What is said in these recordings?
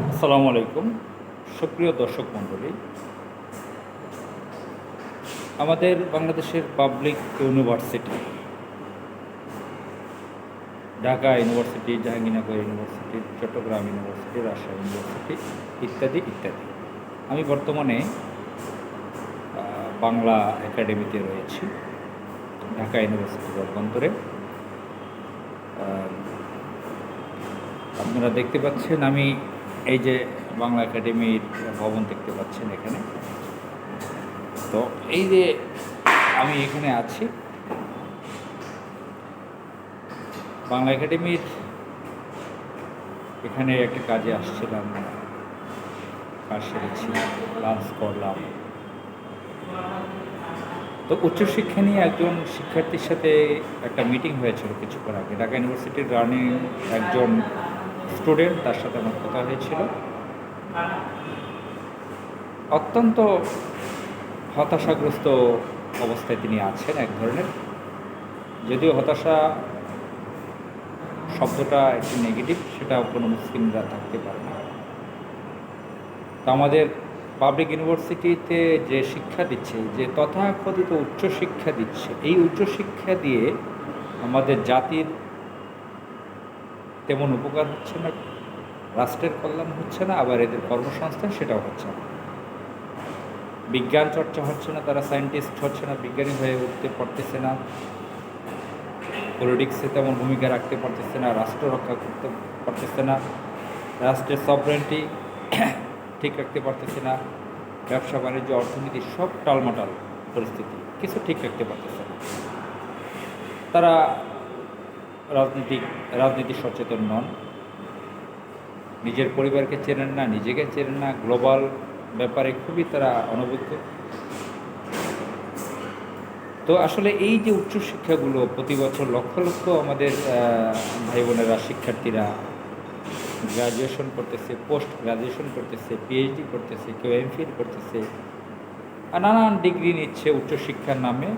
আসসালামু আলাইকুম। সুপ্রিয় দর্শক মণ্ডলী, আমাদের বাংলাদেশের public university, Dhaka university, Jahangirnagar university, Chittagong university, Rajshahi university ইত্যাদি ইত্যাদি। আমি বর্তমানে বাংলা একাডেমিতে রয়েছি, ঢাকা ইউনিভার্সিটির অভ্যন্তরে। আপনারা দেখতে পাচ্ছেন আমি এই যে বাংলা একাডেমির ভবন দেখতে পাচ্ছেন এখানে। তো এই যে আমি এখানে আছি বাংলা একাডেমির, এখানে একটা কাজে আসছিলাম, কাজ সেরেছি, লাঞ্চ করলাম। তো উচ্চশিক্ষা নিয়ে একজন শিক্ষার্থীর সাথে একটা মিটিং হয়েছিল কিছুক্ষণ আগে। ঢাকা ইউনিভার্সিটির রানিং একজন স্টুডেন্ট, তার সাথে আমার কথা হয়েছিল। অত্যন্ত হতাশাগ্রস্ত অবস্থায় তিনি আছেন এক ধরনের, যদিও হতাশা শব্দটা একটি নেগেটিভ, সেটা কোনো মুসলিমরা থাকতে পারে না। তো আমাদের পাবলিক ইউনিভার্সিটিতে যে শিক্ষা দিচ্ছে, যে তথাকথিত উচ্চশিক্ষা দিচ্ছে, এই উচ্চশিক্ষা দিয়ে আমাদের জাতির তেমন উপকার হচ্ছে না, রাষ্ট্রের কল্যাণ হচ্ছে না, আবার এদের কর্মসংস্থান সেটাও হচ্ছে না। বিজ্ঞান চর্চা হচ্ছে না, তারা সায়েন্টিস্ট হচ্ছে না, বিজ্ঞানী হয়ে উঠতে পারতেছে না, পলিটিক্সে তেমন ভূমিকা রাখতে পারতেছে না, রাষ্ট্র রক্ষা করতে পারতেছে না, রাষ্ট্রের সভরেন্টি ঠিক রাখতে পারতেছে না, ব্যবসা বাণিজ্য অর্থনীতি সব টালমাটাল পরিস্থিতি, কিছু ঠিক রাখতে পারতেছে না। তারা রাজনীতি সচেতন নন, নিজের পরিবারকে চেনেন না, নিজেকে চেনেন না, গ্লোবাল ব্যাপারে খুবই তারা অনভিজ্ঞ। তো আসলে এই যে উচ্চশিক্ষাগুলো প্রতি বছর লক্ষ লক্ষ আমাদের ভাই বোনেরা, শিক্ষার্থীরা গ্রাজুয়েশন করতেছে, পোস্ট গ্রাজুয়েশন করতেছে, পিএইচডি করতেছে, কেউ এমফিল করতেছে, আর নানান ডিগ্রি নিচ্ছে উচ্চশিক্ষার নামে।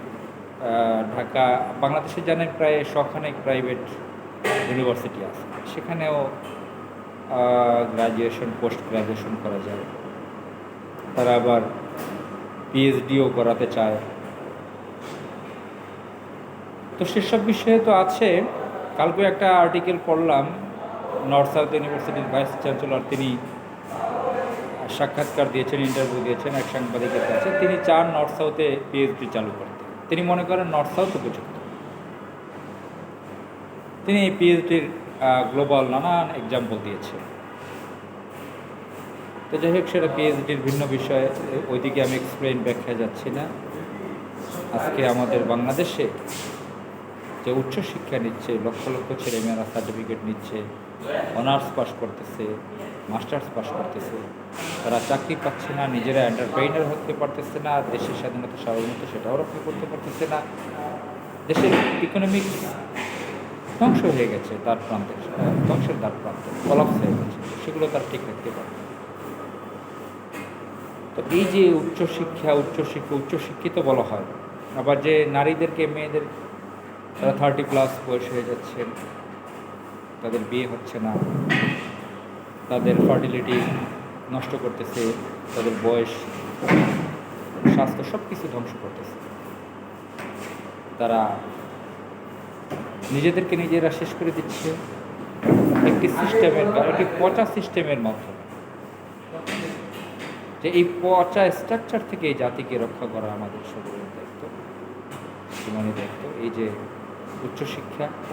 ঢাকা, বাংলাদেশে জানেন প্রায় শখানেক প্রাইভেট ইউনিভার্সিটি আছে, সেখানেও গ্রাজুয়েশন, পোস্ট গ্রাজুয়েশন করা যায়। তারা আবার পিএইচডিও করাতে চায়। তো সেসব বিষয়ে তো আছে। কালকে একটা আর্টিকেল পড়লাম, নর্থ সাউথ ইউনিভার্সিটির ভাইস চ্যান্সেলর, তিনি সাক্ষাৎকার দিয়েছেন, ইন্টারভিউ দিয়েছেন এক সাংবাদিকের কাছে। তিনি চান নর্থ সাউথে পিএইচডি চালু করতে। তিনি মনে করেন নর্থ সাউথ উপযুক্ত। তিনি এই পিএইচডির গ্লোবাল নানান এক্সাম্পল দিয়েছেন। তো যাই হোক, সেটা পিএইচডির ভিন্ন বিষয়, ওইদিকে আমি এক্সপ্লেন ব্যাখ্যা যাচ্ছি না। আজকে আমাদের বাংলাদেশে যে উচ্চশিক্ষা নিচ্ছে, লক্ষ লক্ষ ছেলেমেয়েরা সার্টিফিকেট নিচ্ছে, অনার্স পাস করতেছে, মাস্টার্স পাস করতেছে, তারা চাকরি পাচ্ছে না, নিজেরা এন্টারপ্রেনার হতে পারতেছে না, দেশের স্বাধীনতা সার্বভৌমত্ব সেটাও রক্ষা করতে পারতেছে না, দেশের ইকোনমিক ধ্বংস হয়ে গেছে, তার প্রান্তে ধ্বংসের দ্বার প্রান্তে কলাপস হয়ে গেছে, সেগুলো তার ঠিক রাখতে পারে। তো এই যে উচ্চশিক্ষিত বলা হয়, আবার যে নারীদেরকে, মেয়েদের, তারা 30+ বয়স হয়ে যাচ্ছেন, তাদের বিয়ে হচ্ছে না, তাদের ফার্টিলিটি নষ্ট করতেছে, তাদের বয়স, স্বাস্থ্য সব কিছু ধ্বংস করতেছে। তারা নিজেদেরকে নিজেরা শেষ করে দিচ্ছে একটি সিস্টেমের, একটি পচা সিস্টেমের মাধ্যমে। যে এই পচা স্ট্রাকচার থেকে এই জাতিকে রক্ষা করা আমাদের সকলের দায়িত্ব, জীবনের দায়িত্ব। এই যে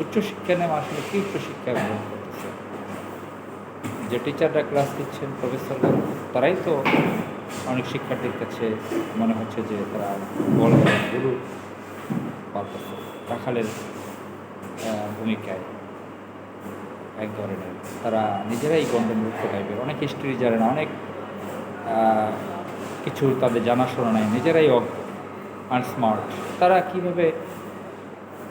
উচ্চশিক্ষা নেওয়া, আসলে কি উচ্চশিক্ষা গ্রহণ করতেছে? যে টিচাররা ক্লাস দিচ্ছেন, প্রফেসররা, তারাই তো অনেক শিক্ষার্থীর কাছে মনে হচ্ছে যে তারা বড় বড় গুরু পাল্টাচ্ছে, রাখালের ভূমিকায় এক ধরনের। তারা নিজেরাই গণ্ডমূর্খ টাইপের, অনেক হিস্ট্রি জানে না, অনেক কিছু তাদের জানাশোনা নাই, নিজেরাই আনস্মার্ট। তারা কীভাবে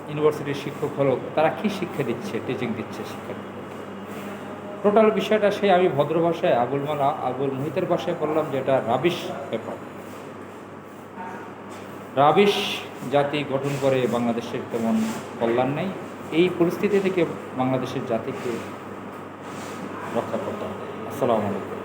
ইউনিভার্সিটির শিক্ষক হলো, তারা কী শিক্ষা দিচ্ছে, টিচিং দিচ্ছে শিক্ষার্থী? টোটাল বিষয়টা সেই আমি ভদ্র ভাষায়, আবুল মুহিতের ভাষায় বললাম যে এটা রাবিশ ব্যাপার। রাবিশ জাতি গঠন করে বাংলাদেশের তেমন কল্যাণ নেই। এই পরিস্থিতি থেকে বাংলাদেশের জাতিকে রক্ষা করতে হবে। আসসালামু আলাইকুম।